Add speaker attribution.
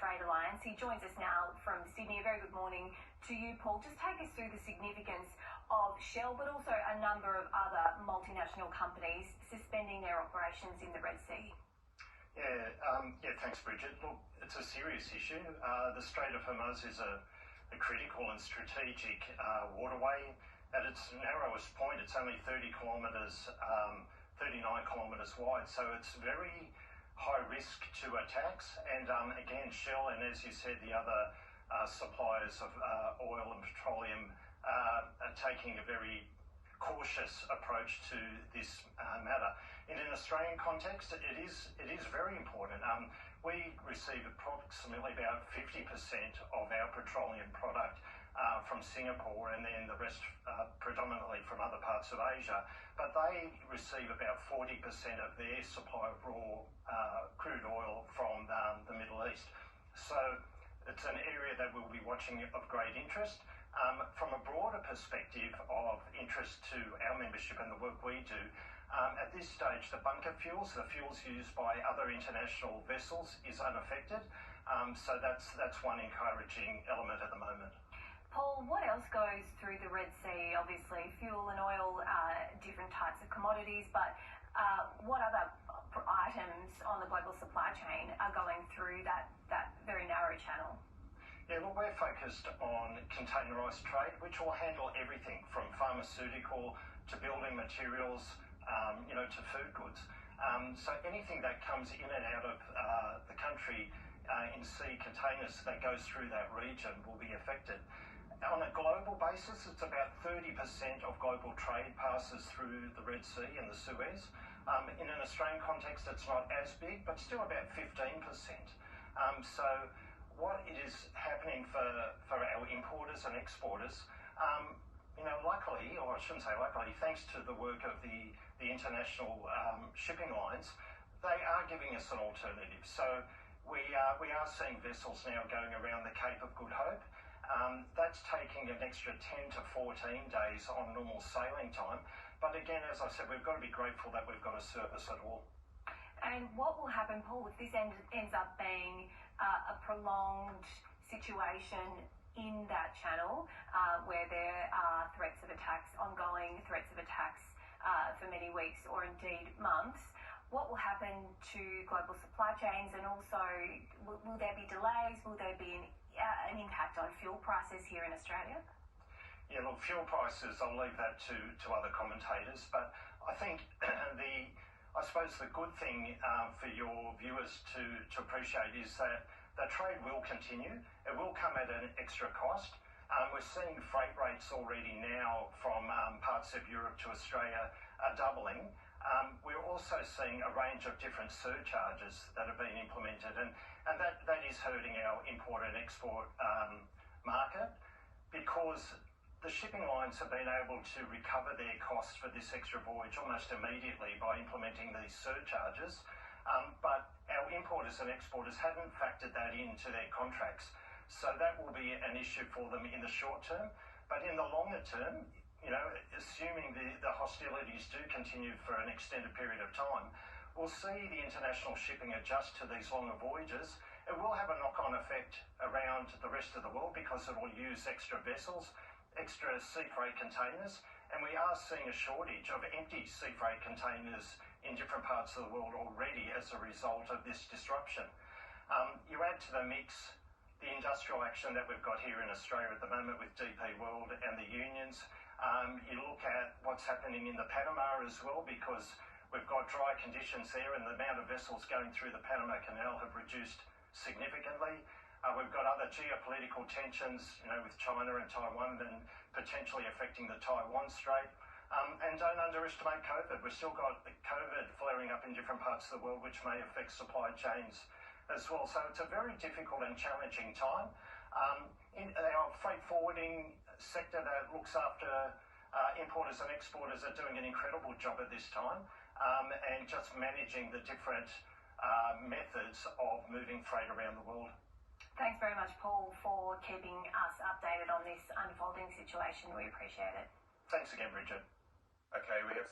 Speaker 1: Trade Alliance. He joins us now from Sydney. A very good morning to you, Paul. Just take us through the significance of Shell, but also a number of other multinational companies suspending their operations in the Red Sea.
Speaker 2: Thanks, Bridget. Look, it's a serious issue. The Strait of Hormuz is a critical and strategic waterway. At its narrowest point, it's only 39 kilometres wide, so it's very high risk to attacks. And again, Shell and, as you said, the other suppliers of oil and petroleum are taking a very cautious approach to this matter. In an Australian context, it is very important. We receive approximately about 50% of our petroleum product from Singapore, and then the rest predominantly from other parts of Asia. But they receive about 40% of their supply of raw crude oil from the Middle East. So it's an area that we'll be watching of great interest. From a broader perspective of interest to our membership and the work we do, at this stage, the bunker fuels, the fuels used by other international vessels, is unaffected. So that's one encouraging element at the moment.
Speaker 1: Paul, what else goes through the Red Sea? Obviously, fuel and oil, different types of commodities, but what other items on the global supply chain are going through that very narrow channel?
Speaker 2: Yeah, well, we're focused on containerised trade, which will handle everything from pharmaceutical to building materials, to food goods. So anything that comes in and out of the country in sea containers that goes through that region will be affected. On a global basis, it's about 30% of global trade passes through the Red Sea and the Suez. In an Australian context, it's not as big, but still about 15%. So what is happening for our importers and exporters, luckily, or I shouldn't say luckily, thanks to the work of the international shipping lines, they are giving us an alternative. So we are seeing vessels now going around the Cape of Good Hope. That's taking an extra 10 to 14 days on normal sailing time. But again, as I said, we've got to be grateful that we've got a service at all.
Speaker 1: And what will happen, Paul, if this ends up being a prolonged situation in that channel where there are threats of attacks, ongoing threats of attacks for many weeks or indeed months? What will happen to global supply chains, and also will there be delays? Will there be an impact on fuel prices here in Australia?
Speaker 2: Yeah, look, fuel prices, I'll leave that to other commentators, but I think I suppose the good thing for your viewers to appreciate is that the trade will continue. It will come at an extra cost. We're seeing freight rates already now from parts of Europe to Australia are doubling. We're also seeing a range of different surcharges that have been implemented, and that is hurting our import and export market, because the shipping lines have been able to recover their costs for this extra voyage almost immediately by implementing these surcharges. But our importers and exporters haven't factored that into their contracts. So that will be an issue for them in the short term. But in the longer term, assuming the hostilities do continue for an extended period of time, we'll see the international shipping adjust to these longer voyages. It will have a knock-on effect around the rest of the world because it will use extra vessels, extra sea freight containers, and we are seeing a shortage of empty sea freight containers in different parts of the world already as a result of this disruption. You add to the mix the industrial action that we've got here in Australia at the moment with DP World and the unions. You look at what's happening in the Panama as well, because we've got dry conditions there and the amount of vessels going through the Panama Canal have reduced significantly. We've got other geopolitical tensions, with China and Taiwan, and potentially affecting the Taiwan Strait. And don't underestimate COVID. We've still got COVID flaring up in different parts of the world, which may affect supply chains as well. So it's a very difficult and challenging time. In our freight forwarding sector that looks after importers and exporters are doing an incredible job at this time, and just managing the different methods of moving freight around the world.
Speaker 1: Thanks very much, Paul, for keeping us updated on this unfolding situation. We appreciate it.
Speaker 2: Thanks again, Bridget.
Speaker 3: Okay, we have